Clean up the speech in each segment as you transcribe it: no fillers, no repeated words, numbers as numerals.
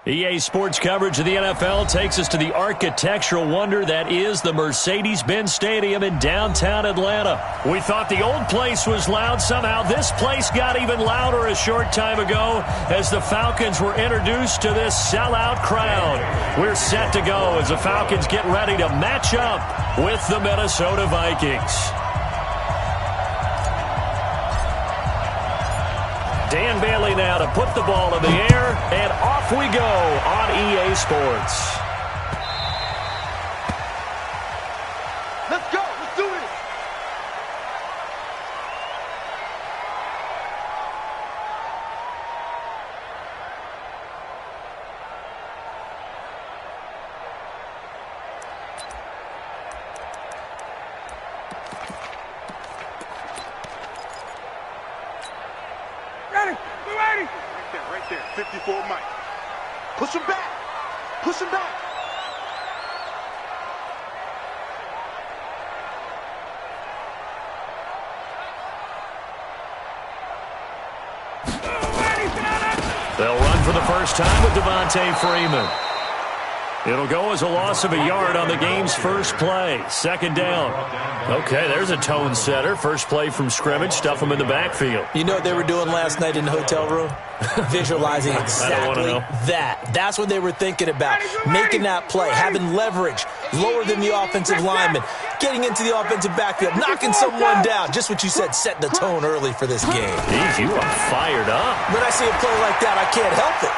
EA Sports coverage of the NFL takes us to the architectural wonder that is the Mercedes-Benz Stadium in downtown Atlanta. We thought the old place was loud. Somehow this place got even louder a short time ago as the Falcons were introduced to this sellout crowd. We're set to go as the Falcons get ready to match up with the Minnesota Vikings. Dan Bailey now to put the ball in the air, and off we go on EA Sports. Let's go. Let's do it. Ready. We're ready. Right there. 54 Mike. Push him back. Push him back. They'll run for the first time with Devontae Freeman. It'll go as a loss of a yard on the game's first play. Second down. Okay, there's a tone setter. First play from scrimmage. Stuff them in the backfield. You know what they were doing last night in the hotel room? Visualizing exactly that. That's what they were thinking about. Making that play, having leverage, lower than the offensive lineman, getting into the offensive backfield, knocking someone down. Just what you said, setting the tone early for this game. Jeez, you are fired up. When I see a play like that, I can't help it.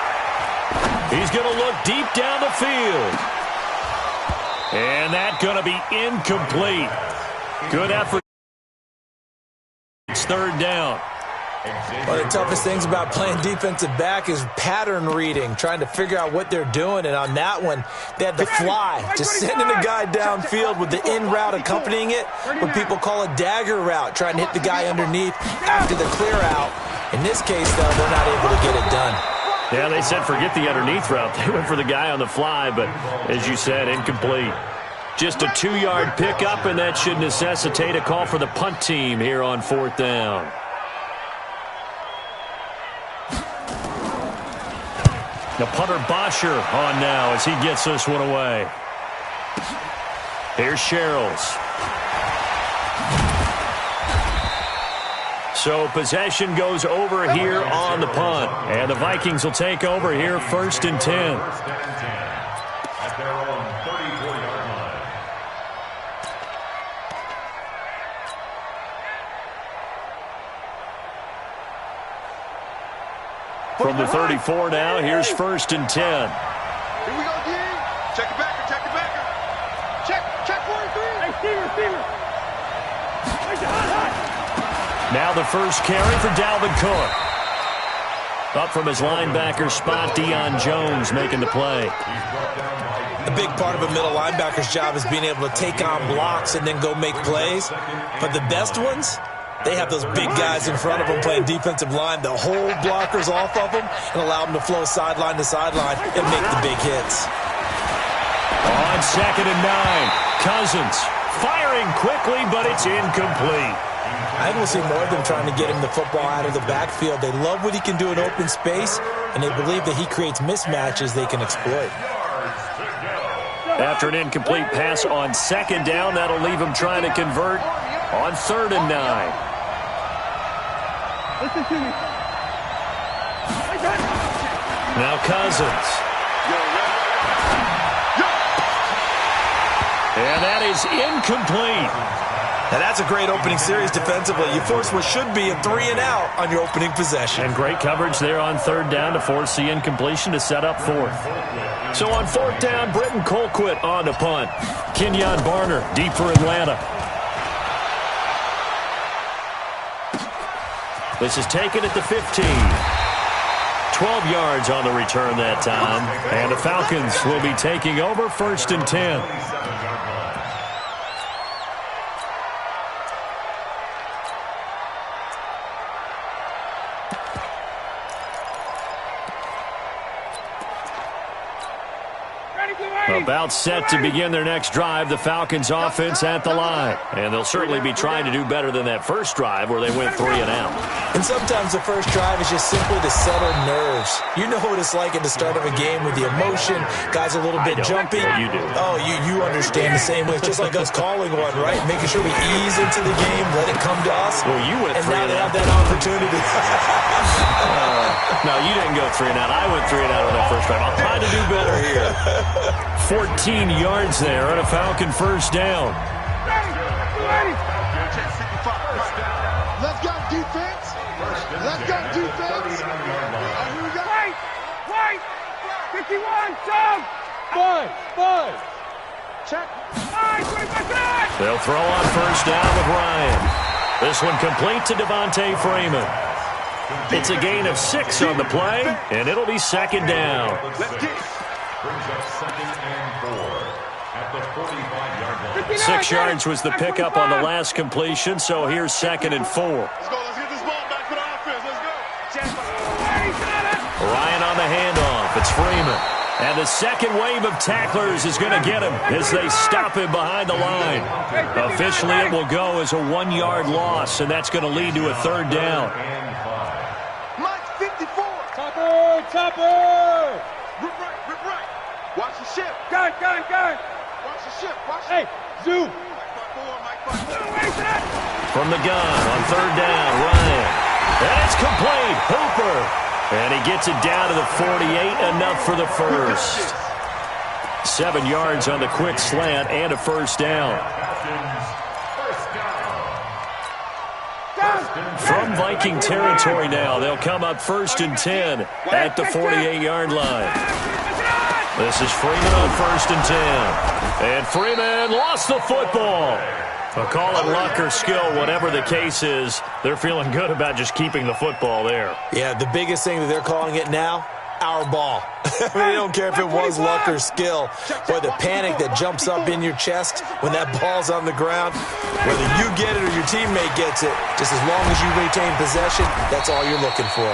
He's going to look deep down the field. And that's going to be incomplete. Good effort. It's third down. One of the toughest things about playing defensive back is pattern reading, trying to figure out what they're doing. And on that one, they had the fly, just sending a guy downfield with the in route accompanying it, what people call a dagger route, trying to hit the guy underneath after the clear out. In this case, though, they're not able to get it done. Yeah, they said forget the underneath route. They went for the guy on the fly, but as you said, incomplete. Just a 2-yard pickup, and that should necessitate a call for the punt team here on fourth down. The punter Bosher on now as he gets this one away. Here's Sherrills. So possession goes over here on the punt. And the Vikings will take over here first and 10. From the 34 now, here's first and 10. Here we go, D. Check it backer, check it backer. Check 43. Hey, Stever. Now the first carry for Dalvin Cook. Up from his linebacker spot, Deion Jones making the play. A big part of a middle linebacker's job is being able to take on blocks and then go make plays. But the best ones, they have those big guys in front of them playing defensive line that hold blockers off of them and allow them to flow sideline to sideline and make the big hits. On second and 9, Cousins firing quickly, but it's incomplete. I think we'll see more of them trying to get him the football out of the backfield. They love what he can do in open space, and they believe that he creates mismatches they can exploit. After an incomplete pass on second down, that'll leave him trying to convert on third and 9. Listen to me. Now Cousins. And that is incomplete. Now that's a great opening series defensively. You force what should be a 3-and-out on your opening possession. And great coverage there on third down to force the incompletion to set up fourth. So on fourth down, Britton Colquitt on the punt. Kenyon Barner deep for Atlanta. This is taken at the 15. 12 yards on the return that time. And the Falcons will be taking over first and 10. Ready, About set to begin their next drive, the Falcons offense at the line. And they'll certainly be trying to do better than that first drive where they went 3 and out. And sometimes the first drive is just simply to settle nerves. You know what it's like at the start of a game with the emotion. Guys a little bit jumpy. Well, you do. Oh, you understand the same way. It's just like us calling one, right? Making sure we ease into the game, let it come to us. Well, you went 3 and and now out. they have that opportunity. No, you didn't go 3 and out. I went 3 and out on that first drive. I'll try to do better here. 14 yards there on a Falcon first down. Let's go defense. Let's go defense. Here we go. Wait. 51, jump. 5. Check. 5, They'll throw on first down with Ryan. This one complete to Devontae Freeman. It's a gain of 6 on the play, and it'll be second down. Let's get it. Brings up 2nd and 4 at the 45-yard line. 6 yards was the pickup on the last completion, so here's 2nd and 4. Let's go. Let's get this ball back for the offense. Let's go. Ryan on the handoff. It's Freeman. And the second wave of tacklers is going to get him as they stop him behind the line. Officially, it will go as a 1-yard loss, and that's going to lead to a 3rd down. Mike 54. Topper! Rip right. Watch the ship. Gun! Watch the ship. Hey, zoom! Mike 5-4. From the gun on 3rd down, Ryan. And it's complete. Hooper. And he gets it down to the 48, enough for the first. 7 yards on the quick slant and a first down. From Viking territory now, they'll come up 1st and 10 at the 48-yard line. This is Freeman on 1st and 10. And Freeman lost the football. I'll call it luck or skill, whatever the case is. They're feeling good about just keeping the football there. Yeah, the biggest thing that they're calling it now, our ball. I mean, they don't care if it was luck or skill. Boy, the panic that jumps up in your chest when that ball's on the ground, whether you get it or your teammate gets it, just as long as you retain possession, that's all you're looking for.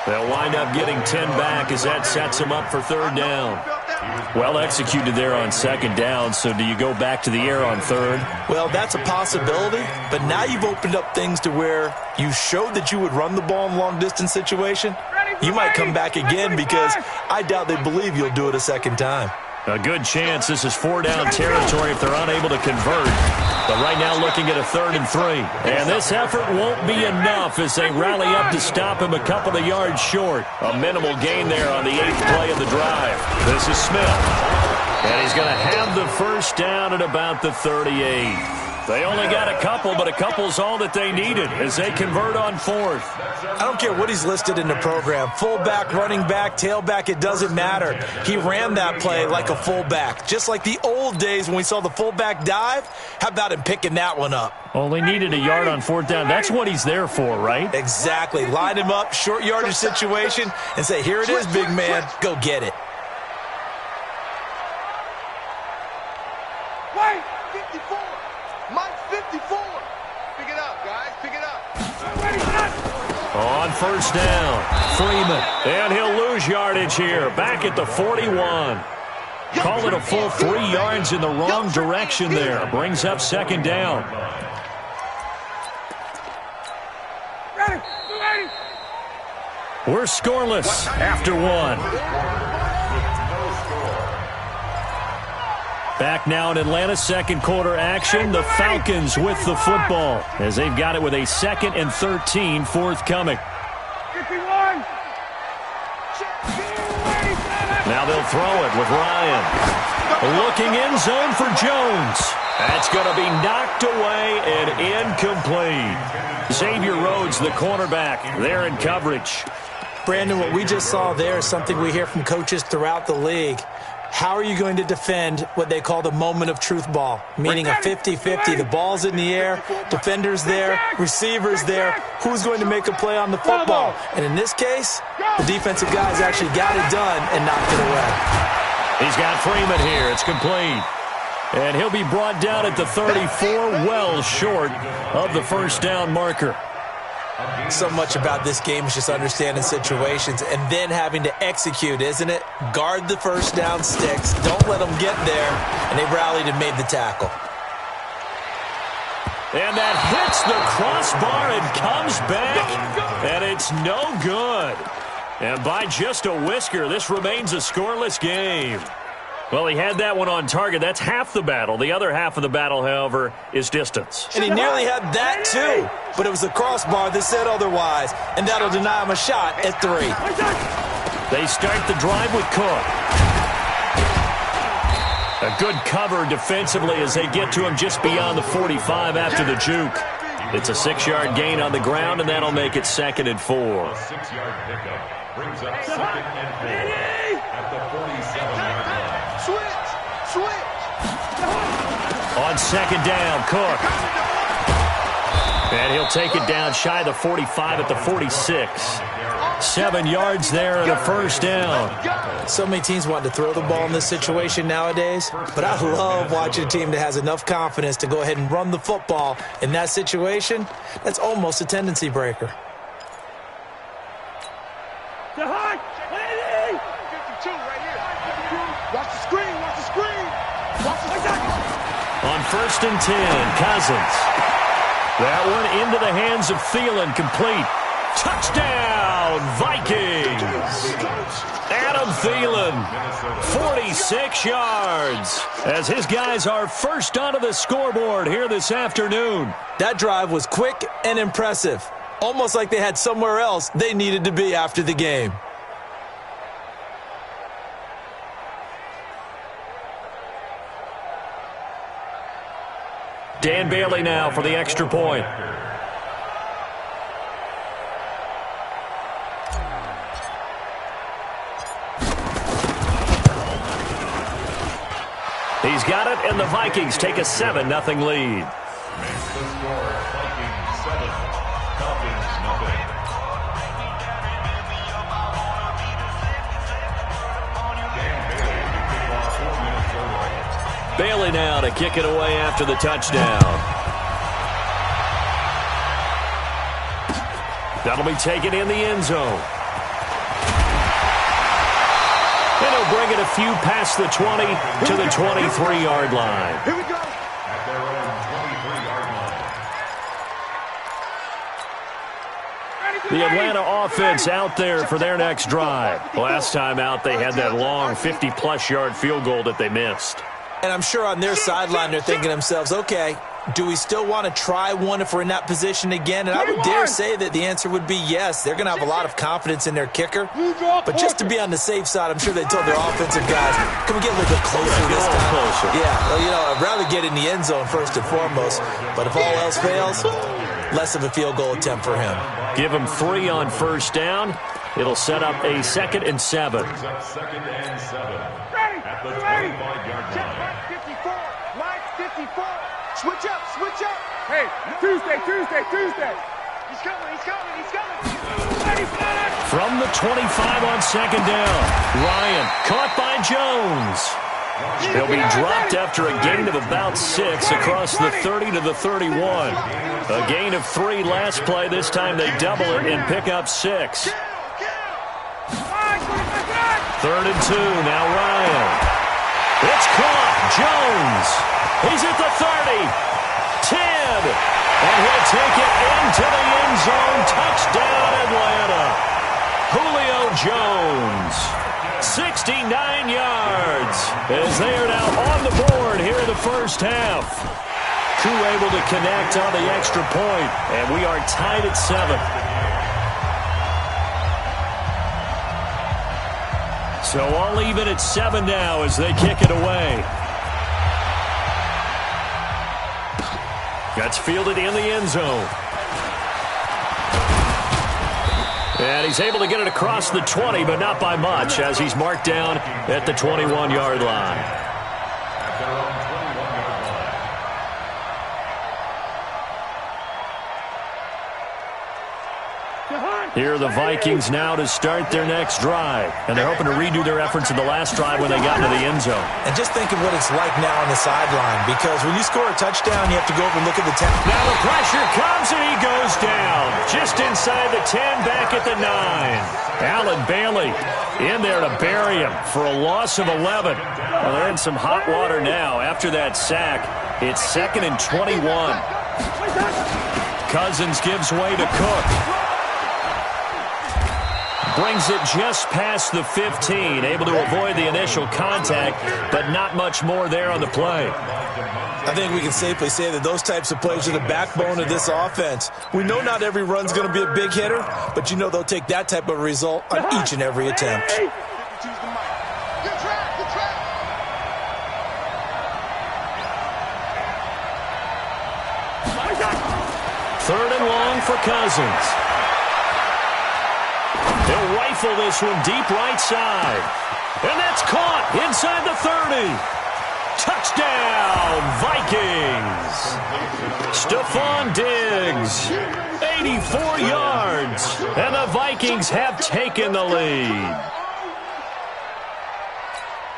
They'll wind up getting 10 back as that sets them up for 3rd down. Well executed there on 2nd down, so do you go back to the air on 3rd? Well, that's a possibility, but now you've opened up things to where you showed that you would run the ball in long-distance situation. You might come back again because I doubt they believe you'll do it a 2nd time. A good chance this is 4-down territory if they're unable to convert. But right now looking at a 3rd and 3. And this effort won't be enough as they rally up to stop him a couple of yards short. A minimal gain there on the 8th play of the drive. This is Smith. And he's going to have the first down at about the 38. They only got a couple, but a couple's all that they needed as they convert on 4th. I don't care what he's listed in the program. Fullback, running back, tailback, it doesn't matter. He ran that play like a fullback. Just like the old days when we saw the fullback dive. How about him picking that one up? Only needed a yard on 4th down. That's what he's there for, right? Exactly. Line him up, short yardage situation, and say, here it is, big man. Go get it. Wait, 54. Mike 54. Pick it up, guys. Pick it up. On 1st down, Freeman. And he'll lose yardage here. Back at the 41. Call it a full 3 yards in the wrong direction there. Brings up 2nd down. We're scoreless after 1. Back now in Atlanta, 2nd quarter action. The Falcons with the football as they've got it with a 2nd and 13 forthcoming. 51. Now they'll throw it with Ryan. Looking in zone for Jones. That's going to be knocked away and incomplete. Xavier Rhodes, the cornerback, there in coverage. Brandon, what we just saw there is something we hear from coaches throughout the league. How are you going to defend what they call the moment of truth ball, meaning a 50-50? The ball's in the air, defenders there, receivers there. Who's going to make a play on the football? And in this case, the defensive guys actually got it done and knocked it away. He's got Freeman here. It's complete. And he'll be brought down at the 34, well short of the first down marker. So much about this game is just understanding situations and then having to execute, isn't it? Guard the first down sticks. Don't let them get there. And they rallied and made the tackle. And that hits the crossbar and comes back. And it's no good. And by just a whisker, this remains a scoreless game. Well, he had that one on target. That's half the battle. The other half of the battle, however, is distance. And he nearly had that, too. But it was the crossbar that said otherwise. And that'll deny him a shot at 3. They start the drive with Cook. A good cover defensively as they get to him just beyond the 45 after the juke. It's a 6-yard gain on the ground, and that'll make it 2nd and 4. A 6-yard pickup brings up 2nd and 4 at the 47-yard line. Switch. On 2nd down, Cook. And he'll take it down shy of the 45 at the 46. 7 yards there and a first down. So many teams want to throw the ball in this situation nowadays, but I love watching a team that has enough confidence to go ahead and run the football. In that situation, that's almost a tendency breaker. 52 right here. Watch the screen. On 1st and 10, Cousins. That one into the hands of Thielen, complete. Touchdown, Vikings! Adam Thielen, 46 yards, as his guys are first onto the scoreboard here this afternoon. That drive was quick and impressive, almost like they had somewhere else they needed to be after the game. Dan Bailey now for the extra point. He's got it, and the Vikings take a 7-0 lead. The score, Vikings 7, Falcons nothing. Dan Bailey to kick off 4 minutes early. Bailey now to kick it away after the touchdown. That'll be taken in the end zone. And he'll bring it a few past the 20 to the 23-yard line. Here we go. At their own 23-yard line. The Atlanta offense out there for their next drive. Last time out, they had that long 50-plus yard field goal that they missed. And I'm sure on their sideline they're thinking to themselves, okay, do we still want to try one if we're in that position again? And I would dare say that the answer would be yes. They're going to have a lot of confidence in their kicker. But just to be on the safe side, I'm sure they told their offensive guys, can we get a little bit closer this time? Closer. Yeah, well, I'd rather get in the end zone first and foremost. But if all else fails, less of a field goal attempt for him. Give him 3 on first down. It'll set up a 2nd and 7. Brings up 2nd and 7 at the 25-yard line. 54. Line 54. Switch up. Hey, Tuesday. He's coming. From the 25 on 2nd down, Ryan caught by Jones. He'll be dropped after a gain of about 6 across the 30 to the 31. A gain of 3 last play. This time they double it and pick up 6. 3rd and 2, now Ryan. It's caught, Jones. He's at the 30, 10, and he'll take it into the end zone. Touchdown, Atlanta. Julio Jones, 69 yards, as they are now on the board here in the first half. Crew able to connect on the extra point, and we are tied at 7. So all even at 7 now as they kick it away. That's fielded in the end zone. And he's able to get it across the 20, but not by much, as he's marked down at the 21-yard line. At their own 21-yard line. Here are the Vikings now to start their next drive. And they're hoping to redo their efforts in the last drive when they got into the end zone. And just think of what it's like now on the sideline, because when you score a touchdown, you have to go over and look at the 10. Now the pressure comes and he goes down. Just inside the 10, back at the 9. Allen Bailey in there to bury him for a loss of 11. Well, they're in some hot water now after that sack. It's 2nd and 21. Cousins gives way to Cook. Brings it just past the 15, able to avoid the initial contact, but not much more there on the play. I think we can safely say that those types of plays are the backbone of this offense. We know not every run's going to be a big hitter, but you know they'll take that type of result on each and every attempt. 3rd and long for Cousins. They'll rifle this one deep right side. And that's caught inside the 30. Touchdown, Vikings. Stephon Diggs, 84 yards. And the Vikings have taken the lead.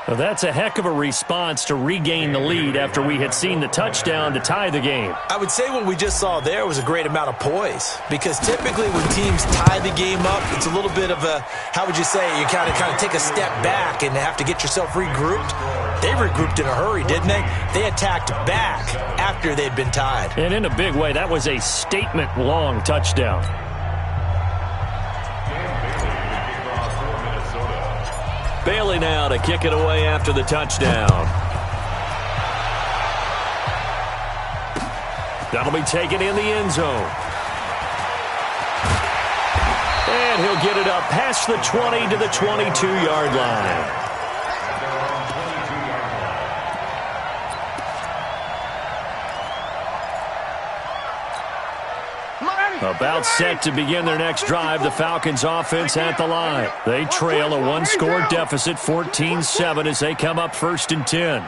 Well, that's a heck of a response to regain the lead after we had seen the touchdown to tie the game. I would say what we just saw there was a great amount of poise, because typically when teams tie the game up, it's a little bit of a, how would you say, you kind of take a step back and have to get yourself regrouped. They regrouped in a hurry, didn't they? They attacked back after they'd been tied. And in a big way, that was a statement-long touchdown. Bailey now to kick it away after the touchdown. That'll be taken in the end zone. And he'll get it up past the 20 to the 22-yard line. About set to begin their next drive, the Falcons offense at the line. They trail a one-score deficit, 14-7, as they come up 1st and 10.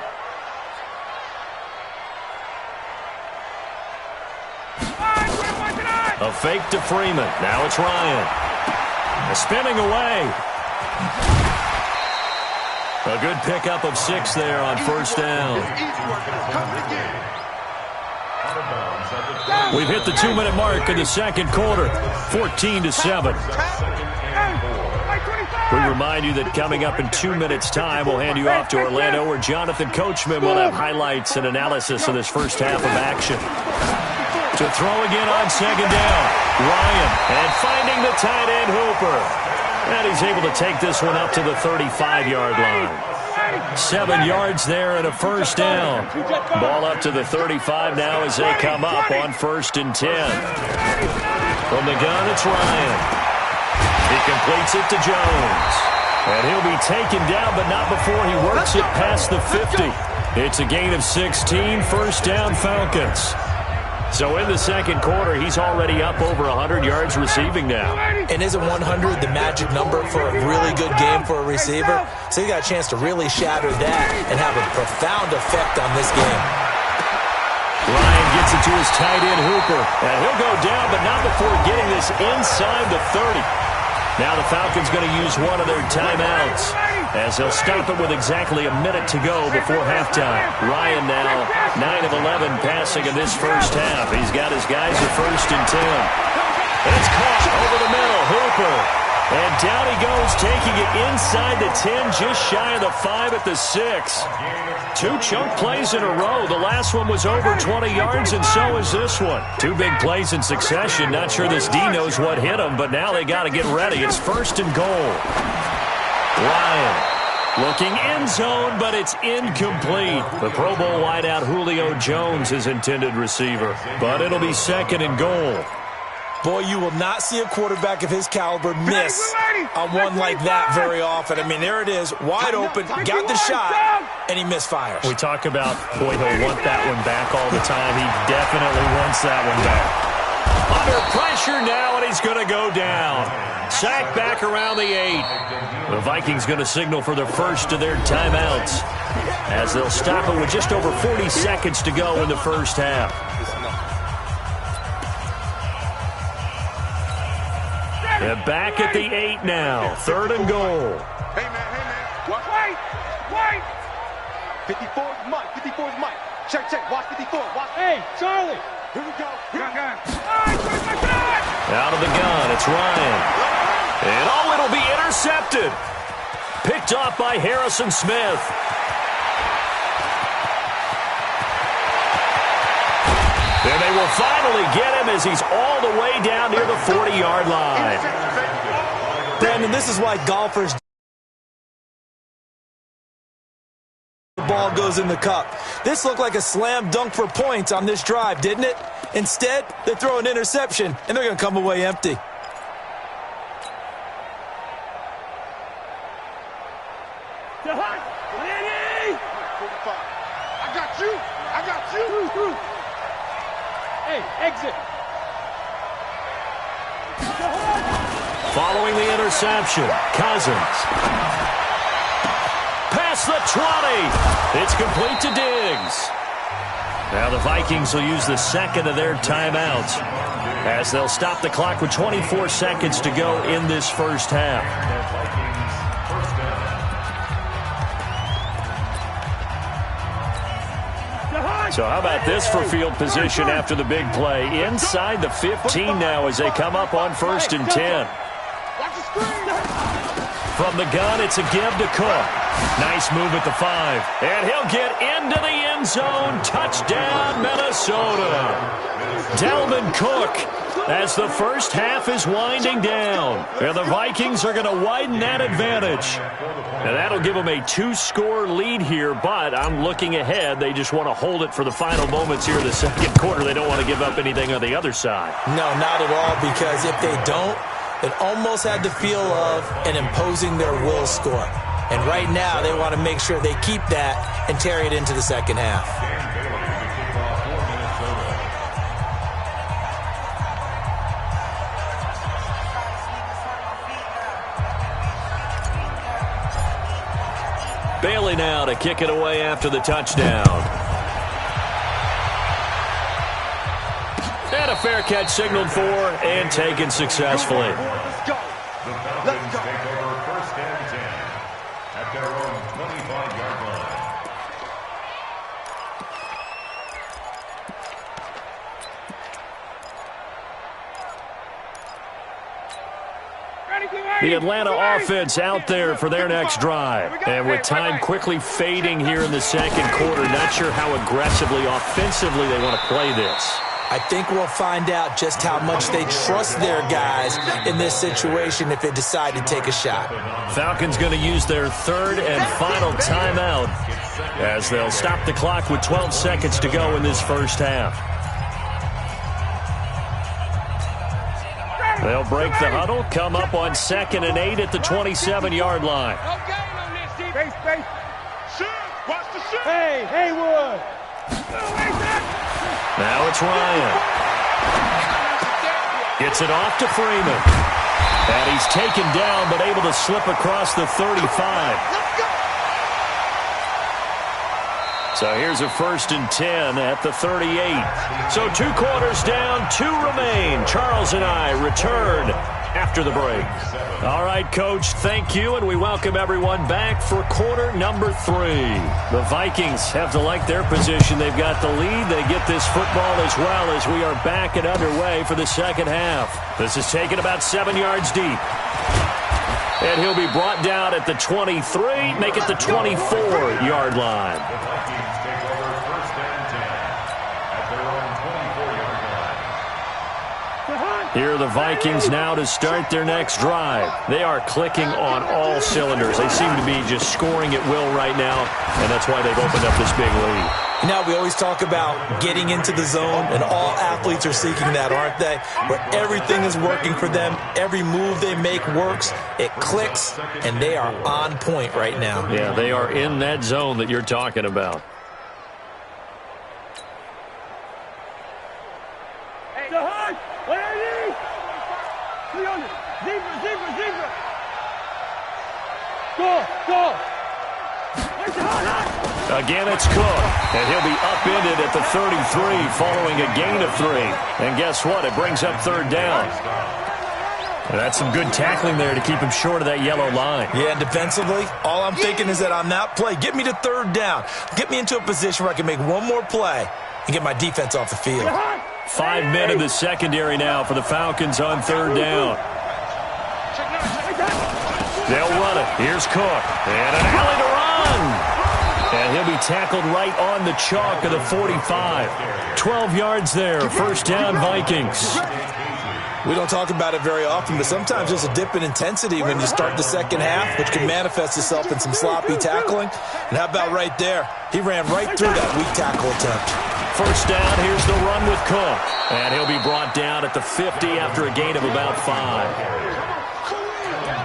A fake to Freeman. Now it's Ryan. Spinning away. A good pickup of 6 there on 1st down. We've hit the 2-minute mark in the 2nd quarter, 14-7. We remind you that coming up in 2 minutes' time, we'll hand you off to Orlando, where Jonathan Coachman will have highlights and analysis of this first half of action. To throw again on 2nd down, Ryan, and finding the tight end Hooper. And he's able to take this one up to the 35-yard line. 7 yards there and a 1st down. Ball up to the 35 now as they come up on 1st and 10. From the gun, it's Ryan. He completes it to Jones. And he'll be taken down, but not before he works it past the 50. It's a gain of 16, 1st down Falcons. So in the 2nd quarter, he's already up over 100 yards receiving now. And isn't 100 the magic number for a really good game for a receiver? So he got a chance to really shatter that and have a profound effect on this game. Ryan gets it to his tight end Hooper. And he'll go down, but not before getting this inside the 30. Now the Falcons going to use one of their timeouts, as they'll stop it with exactly a minute to go before halftime. Ryan now 9 of 11 passing in this first half. He's got his guys at 1st and 10. And it's caught over the middle. Hooper. And down he goes, taking it inside the 10, just shy of the 5 at the 6. 2 chunk plays in a row. The last one was over 20 yards, and so is this one. 2 big plays in succession. Not sure this D knows what hit him, but now they got to get ready. It's 1st and goal. Ryan looking end zone, but it's incomplete. The Pro Bowl wideout Julio Jones is intended receiver, but it'll be 2nd and goal. Boy, you will not see a quarterback of his caliber miss on one like that very often. I mean, there it is, wide open, got the shot, and he misfires. We talk about, boy, he'll want that one back all the time. He definitely wants that one back. Under pressure now, and he's going to go down. Sack back around the 8. The Vikings going to signal for the first of their timeouts, as they'll stop it with just over 40 seconds to go in the first half. And back at the 8 now. 3rd and goal. Hey, man. Watch. Wait. 54 is Mike. 54 is Mike. Check. Watch 54. Watch. Hey, Charlie. Here we go. Out of the gun, it's Ryan. And it'll be intercepted. Picked off by Harrison Smith. And they will finally get him as he's all the way down near the 40-yard line. Brandon, this is why golfers... The ball goes in the cup. This looked like a slam dunk for points on this drive, didn't it? Instead, they throw an interception, and they're going to come away empty. I got you. Hey, exit. Following the interception, Cousins. Past the 20. It's complete to Diggs. Now the Vikings will use the second of their timeouts as they'll stop the clock with 24 seconds to go in this first half. So how about this for field position after the big play? Inside the 15 now as they come up on 1st and 10. From the gun, it's a give to Cook. Nice move at the 5. And he'll get into the end zone. Touchdown, Minnesota. Dalvin Cook as the first half is winding down. And the Vikings are going to widen that advantage. And that'll give them a 2-score lead here, but I'm looking ahead. They just want to hold it for the final moments here in the second quarter. They don't want to give up anything on the other side. No, not at all, because if they don't, it almost had the feel of an imposing their will score. And right now, they want to make sure they keep that and carry it into the second half. Bailey now to kick it away after the touchdown. And a fair catch signaled for and taken successfully. Let's go. The Falcons take over 1st and 10 at their own 25-yard line. The Atlanta offense out there for their next drive. And with time quickly fading here in the second quarter, not sure how aggressively, offensively they want to play this. I think we'll find out just how much they trust their guys in this situation if they decide to take a shot. Falcons going to use their 3rd and final timeout as they'll stop the clock with 12 seconds to go in this first half. They'll break the huddle, come up on 2nd and 8 at the 27-yard line. Hey, Haywood. Now it's Ryan. Gets it off to Freeman. And he's taken down but able to slip across the 35. So here's a 1st and 10 at the 38. So 2 quarters down, 2 remain. Charles and I return after the break. All right, Coach, thank you, and we welcome everyone back for quarter number 3. The Vikings have to like their position. They've got the lead. They get this football as well as we are back and underway for the second half. This is taken about 7 yards deep. And he'll be brought down at the 23, make it the 24-yard line. The Vikings take over 1st and 10 at their own 24-yard line. Here are the Vikings now to start their next drive. They are clicking on all cylinders. They seem to be just scoring at will right now, and that's why they've opened up this big lead. You know, we always talk about getting into the zone, and all athletes are seeking that, aren't they? Where everything is working for them, every move they make works, it clicks, and they are on point right now. Yeah, they are in that zone that you're talking about. Go! Again, it's Cook, and he'll be upended at the 33 following a gain of 3. And guess what? It brings up 3rd down. That's some good tackling there to keep him short of that yellow line. Yeah, and defensively, all I'm thinking is that on that play, get me to third down. Get me into a position where I can make one more play and get my defense off the field. 5 men in the secondary now for the Falcons on third down. They'll run it. Here's Cook. And an alley to run. And he'll be tackled right on the chalk of the 45. 12 yards there. First down, Vikings. We don't talk about it very often, but sometimes there's a dip in intensity when you start the second half, which can manifest itself in some sloppy tackling. And how about right there? He ran right through that weak tackle attempt. First down, here's the run with Cook. And he'll be brought down at the 50 after a gain of about 5.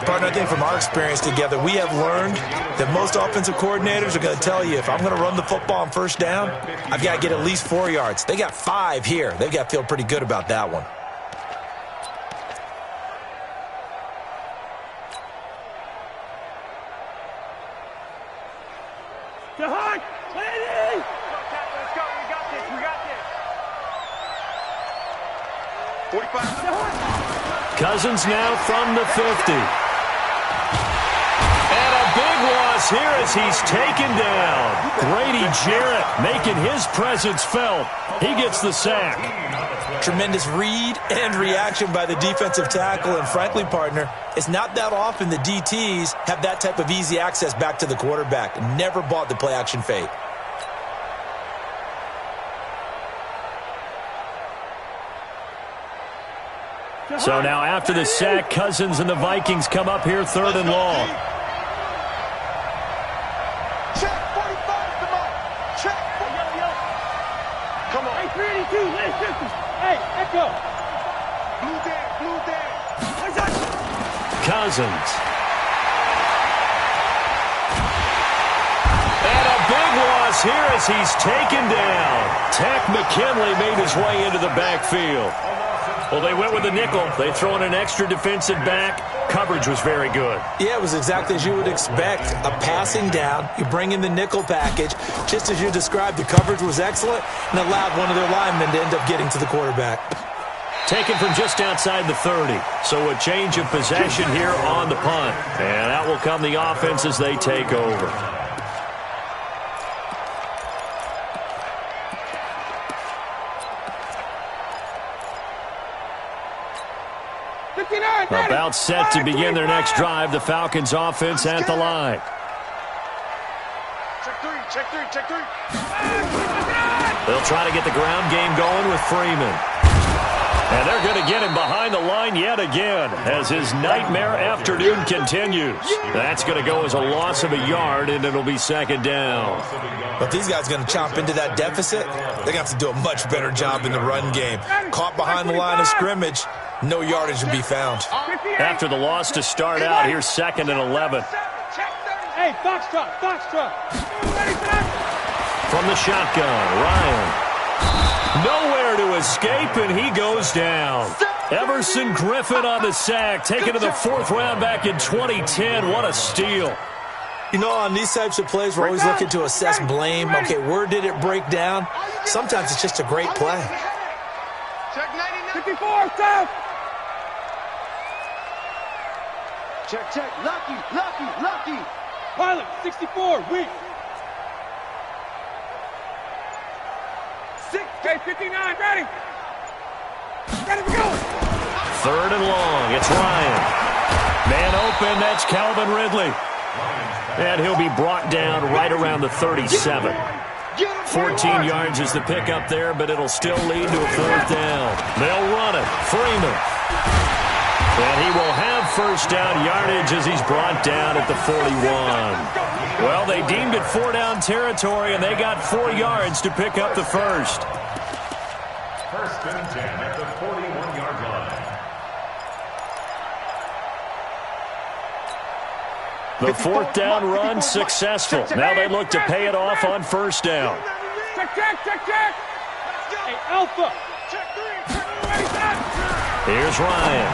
Partner, I think from our experience together, we have learned that most offensive coordinators are going to tell you, if I'm going to run the football on first down, I've got to get at least 4 yards. They got 5 here. They've got to feel pretty good about that one. Cousins now from the 50. And a big loss here as he's taken down. Grady Jarrett making his presence felt. He gets the sack. Tremendous read and reaction by the defensive tackle. And frankly, partner, it's not that often the DTs have that type of easy access back to the quarterback. Never bought the play-action fake. So now after the sack, Cousins and the Vikings come up here third and long. Check 45, come on. Check. Come on. Hey, 382, last distance. Hey, echo. Blue down. Cousins. And a big loss here as he's taken down. Takk McKinley made his way into the backfield. Well, they went with the nickel. They throw in an extra defensive back. Coverage was very good. Yeah, it was exactly as you would expect. A passing down. You bring in the nickel package. Just as you described, the coverage was excellent and allowed one of their linemen to end up getting to the quarterback. Taken from just outside the 30. So a change of possession here on the punt. And out will come the offense as they take over. About set to begin their next drive. The Falcons offense at the line. Check three. They'll try to get the ground game going with Freeman. And they're going to get him behind the line yet again as his nightmare afternoon continues. That's going to go as a loss of a yard, and it'll be second down. But these guys are going to chomp into that deficit. They're going to have to do a much better job in the run game. Caught behind the line of scrimmage, no yardage to be found. After the loss to start out, here's second and 11. Hey, Foxtrot. From the shotgun, Ryan. Nowhere to escape, and he goes down. Everson Griffin on the sack, taken to the 4th round back in 2010. What a steal. You know, on these types of plays, we're always looking to assess blame. Okay, where did it break down? Sometimes it's just a great play. Check 99. 54, stop. Check. Lucky. Pilot, 64, weak. 59, ready to go. Third and long, it's Ryan. Man open, that's Calvin Ridley. And he'll be brought down right around the 37. 14 yards is the pickup there, but it'll still lead to a 4th down. They'll run it. Freeman. And he will have first down yardage as he's brought down at the 41. Well, they deemed it 4-down territory, and they got 4 yards to pick up the first. First and 10 at the 41-yard line. The 4th down run successful. Now they look to pay it off on first down. Check. Hey, Alpha. Here's Ryan.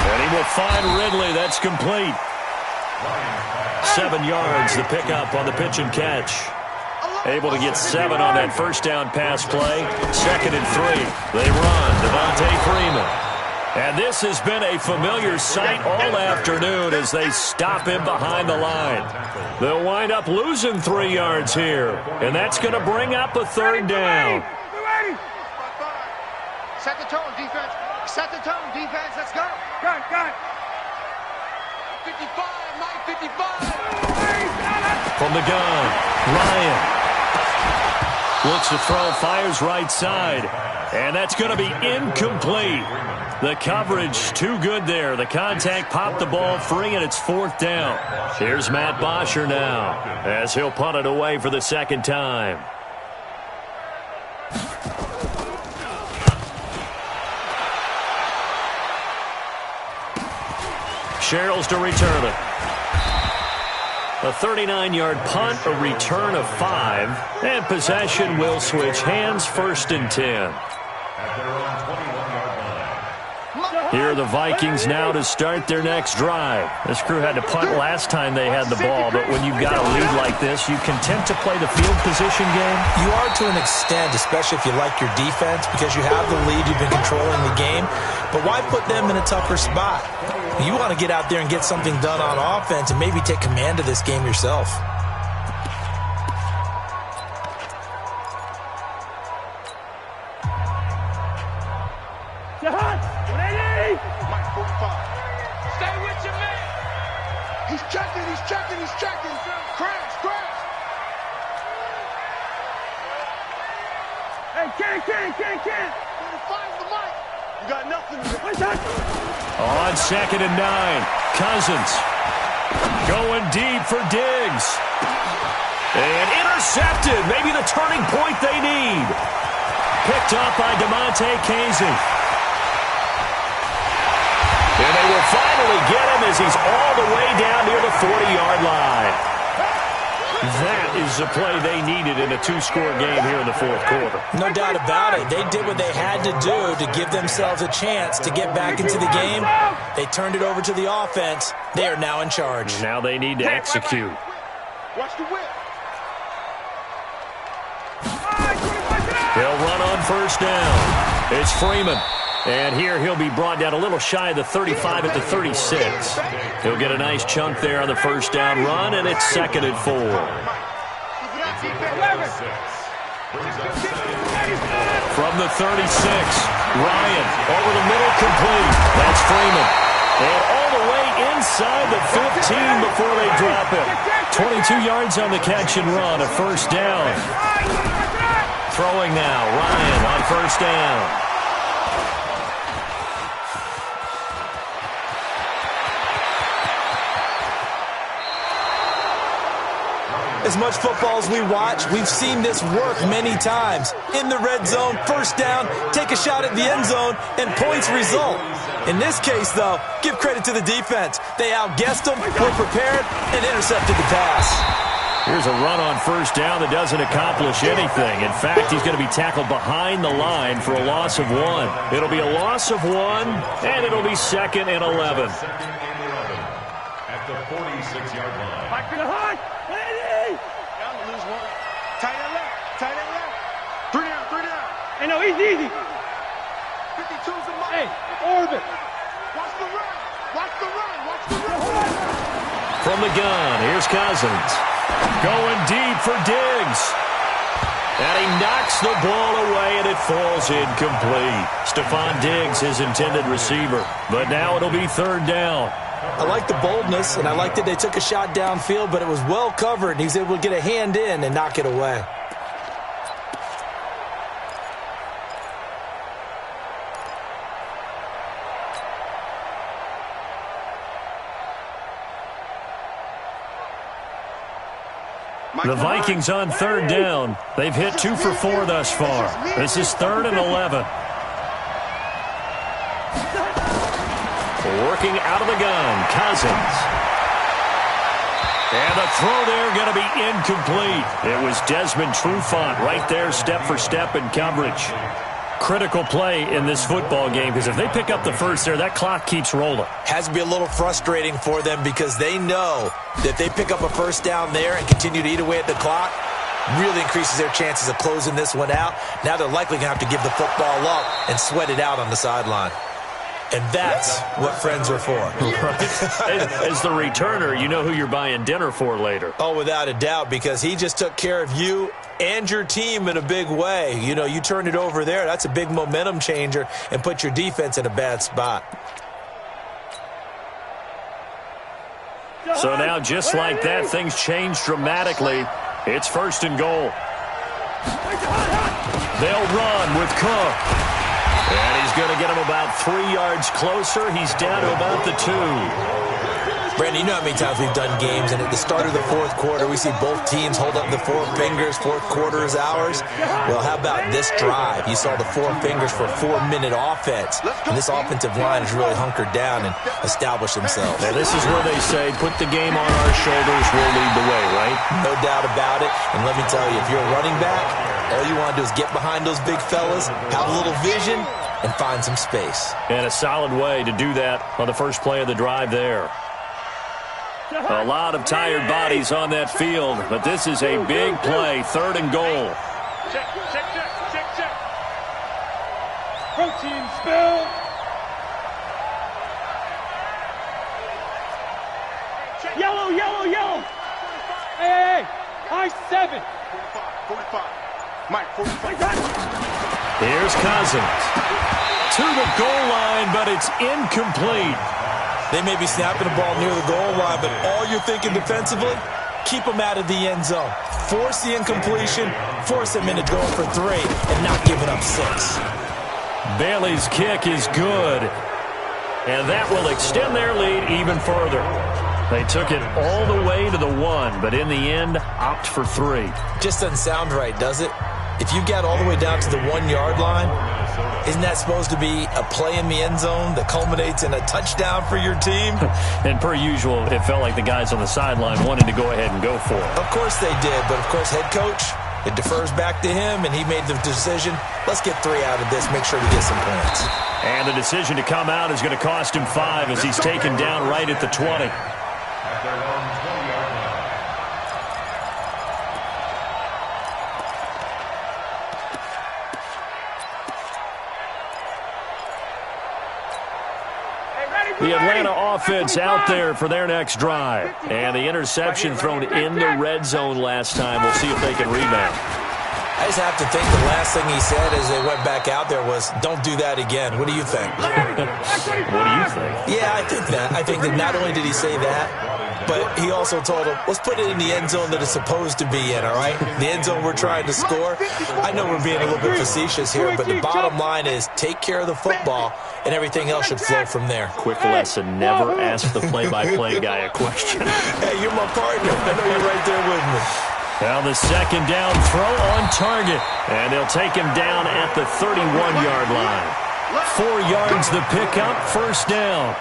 And he will find Ridley. That's complete. 7 yards, the pickup on the pitch and catch. Able to get 7 on that first down pass play. 2nd and 3. They run. Devontae Freeman. And this has been a familiar sight all afternoon as they stop him behind the line. They'll wind up losing 3 yards here, and that's going to bring up a third down. Set the tone, defense. Set the tone, defense. Let's go. Got it. 55, Mike, 55. From the gun, Ryan looks to throw, fires right side, and that's going to be incomplete. The coverage too good there. The contact popped the ball free, and it's 4th down. Here's Matt Bosher now as he'll punt it away for the second time. Sherrills to return it. A 39-yard punt, a return of 5, and possession will switch hands, 1st and 10. Here are the Vikings now to start their next drive. This crew had to punt last time they had the ball, but when you've got a lead like this, you content to play the field position game? You are to an extent, especially if you like your defense, because you have the lead, you've been controlling the game. But why put them in a tougher spot? You want to get out there and get something done on offense and maybe take command of this game yourself. Mike, 45. Stay with your man. He's checking. Crash. Hey, can't. 45 the mic. You got nothing. On 2nd and 9, Cousins going deep for Diggs. And intercepted, maybe the turning point they need. Picked up by Damontae Kazee. And they will finally get him as he's all the way down near the 40-yard line. That is the play they needed in a 2-score game here in the 4th quarter. No doubt about it. They did what they had to do to give themselves a chance to get back into the game. They turned it over to the offense. They are now in charge. Now they need to execute. Watch the whip. They'll run on 1st down. It's Freeman. And here he'll be brought down a little shy of the 35 at the 36. He'll get a nice chunk there on the 1st down run, and it's 2nd and 4. From the 36, Ryan over the middle, complete. That's Freeman. And all the way inside the 15 before they drop it. 22 yards on the catch and run, a 1st down. Throwing now, Ryan on 1st down. As much football as we watch, we've seen this work many times. In the red zone, 1st down, take a shot at the end zone, and points result. In this case, though, give credit to the defense. They outguessed them, were prepared, and intercepted the pass. Here's a run on 1st down that doesn't accomplish anything. In fact, he's going to be tackled behind the line for a loss of 1. It'll be a loss of 1, and it'll be 2nd and 11. At the 46-yard line. Back to the hunt. Down to lose 1. Tight end left. 3 down. Hey, no, easy. 52's the mic. Hey, orbit. Watch the run. From the gun, here's Cousins. Going deep for Diggs. And he knocks the ball away, and it falls incomplete. Stephon Diggs, his intended receiver. But now it'll be 3rd down. I like the boldness, and I like that they took a shot downfield, but it was well covered, and he was able to get a hand in and knock it away. The Vikings on 3rd down. They've hit 2 for 4 thus far. This is 3rd and 11. Working out of the gun, Cousins. And the throw there going to be incomplete. It was Desmond Trufant right there, step for step in coverage. Critical play in this football game, because if they pick up the first there, that clock keeps rolling. Has to be a little frustrating for them because they know that if they pick up a 1st down there and continue to eat away at the clock, really increases their chances of closing this one out. Now they're likely going to have to give the football up and sweat it out on the sideline. And that's what friends are for. As the returner, you know who you're buying dinner for later. Oh, without a doubt, because he just took care of you and your team in a big way. You know, you turned it over there. That's a big momentum changer and put your defense in a bad spot. So now, just like that, things change dramatically. It's 1st and goal. They'll run with Cook. And he's going to get him about 3 yards closer. He's down to about the 2. Brandon, you know how many times we've done games, and at the start of the 4th quarter, we see both teams hold up the 4 fingers, 4th quarter is ours. Well, how about this drive? You saw the 4 fingers for a 4-minute offense, and this offensive line has really hunkered down and established themselves. Now, this is where they say, put the game on our shoulders, we'll lead the way, right? No doubt about it, and let me tell you, if you're a running back, all you want to do is get behind those big fellas, have a little vision, and find some space. And a solid way to do that on the first play of the drive there. A lot of tired bodies on that field, but this is a big play, 3rd and goal. Check. Protein spill. Yellow. Hey, I-7. 45. Mike, 45. Here's Cousins. To the goal line, but it's incomplete. They may be snapping the ball near the goal line, but all you're thinking defensively, keep them out of the end zone. Force the incompletion, force them into going for 3, and not giving up 6. Bailey's kick is good, and that will extend their lead even further. They took it all the way to the 1, but in the end, opt for 3. Just doesn't sound right, does it? If you get all the way down to the 1-yard line, isn't that supposed to be a play in the end zone that culminates in a touchdown for your team? And per usual, it felt like the guys on the sideline wanted to go ahead and go for it. Of course they did, but of course head coach, it defers back to him, and he made the decision, let's get 3 out of this, make sure we get some points. And the decision to come out is going to cost him 5 as he's taken down right at the 20. The Atlanta offense out there for their next drive. And the interception thrown in the red zone last time. We'll see if they can rebound. I just have to think the last thing he said as they went back out there was, don't do that again. What do you think? What do you think? Yeah, I think that. I think that not only did he say that, but he also told him, let's put it in the end zone that it's supposed to be in, all right? The end zone we're trying to score. I know we're being a little bit facetious here, but the bottom line is take care of the football, and everything else should flow from there. Quick lesson, never ask the play-by-play guy a question. Hey, you're my partner. I know you're right there with me. Now the 2nd down throw on target. And they'll take him down at the 31-yard line. 4 yards the pickup, 1st down.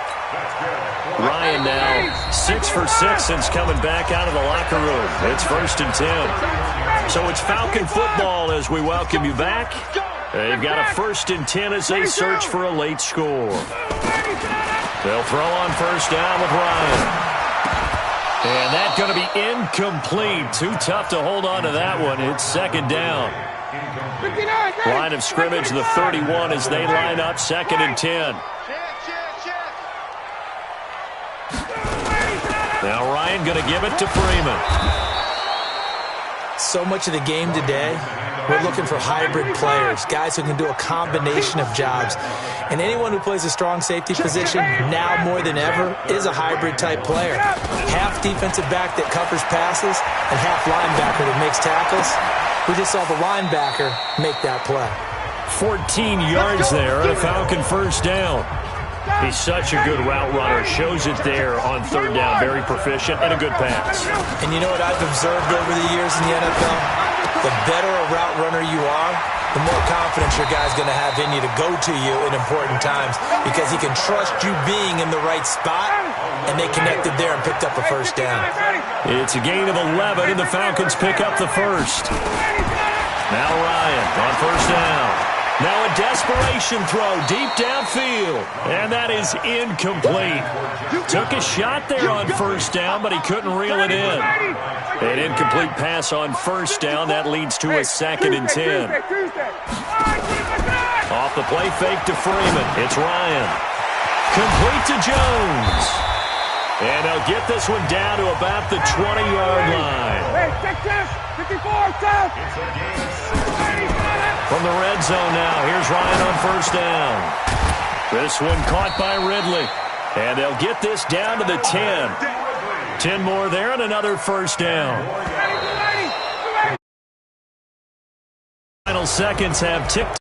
Ryan now 6 for 6 since coming back out of the locker room. It's 1st and 10. So it's Falcon football as we welcome you back. They've got a 1st and 10 as they search for a late score. They'll throw on 1st down with Ryan. And that's going to be incomplete. Too tough to hold on to that one. It's 2nd down. Line of scrimmage, the 31 as they line up 2nd and 10. Now Ryan going to give it to Freeman. So much of the game today, we're looking for hybrid players, guys who can do a combination of jobs. And anyone who plays a strong safety position, now more than ever, is a hybrid-type player. Half defensive back that covers passes and half linebacker that makes tackles. We just saw the linebacker make that play. 14 yards there and a Falcon 1st down. He's such a good route runner. Shows it there on 3rd down. Very proficient and a good pass. And you know what I've observed over the years in the NFL? The better a route runner you are, the more confidence your guy's going to have in you to go to you in important times because he can trust you being in the right spot, and they connected there and picked up a 1st down. It's a gain of 11, and the Falcons pick up the 1st. Now Ryan on 1st down. Now a desperation throw deep downfield, and that is incomplete. Took a shot there on 1st down, but he couldn't reel it in. An incomplete pass on 1st down. That leads to a 2nd and 10. Off the play fake to Freeman. It's Ryan. Complete to Jones. And they'll get this one down to about the 20-yard line. Hey, check this. 54, south. From the red zone now, here's Ryan on first down. This one caught by Ridley. And they'll get this down to the 10. 10 more there and another first down. Final seconds have ticked